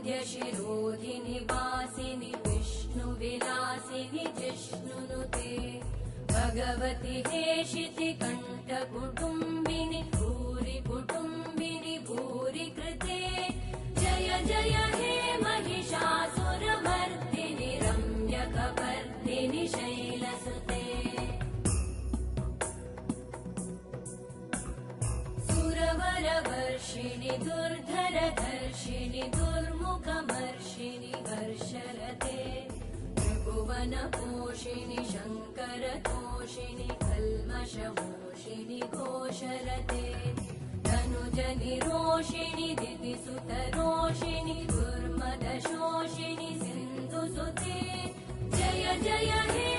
वरविन्ध्यशिरोधिनि वासिनि विष्णुविलासिनि जिष्णुनुते भगवति हेशिति कण्ठकुटुम्बिनि भूरि कुटुम्बिनि भूरि कृते जय जय हे महिषासुरमर्दिनि रम्यकपर्दिनि शैलसुते सुरवरवर्षिणि दुर्धरधर्षिणि दुर्मुखमर्षिणि हर्षरते त्रिभुवनपोषिणि शङ्करतोषिणि कल्मषमोषिणि घोषरते धनुजनिरोषिणि दितिसुतरोषिणि दुर्मदशोषिणि सिन्धुसुते जय जय हे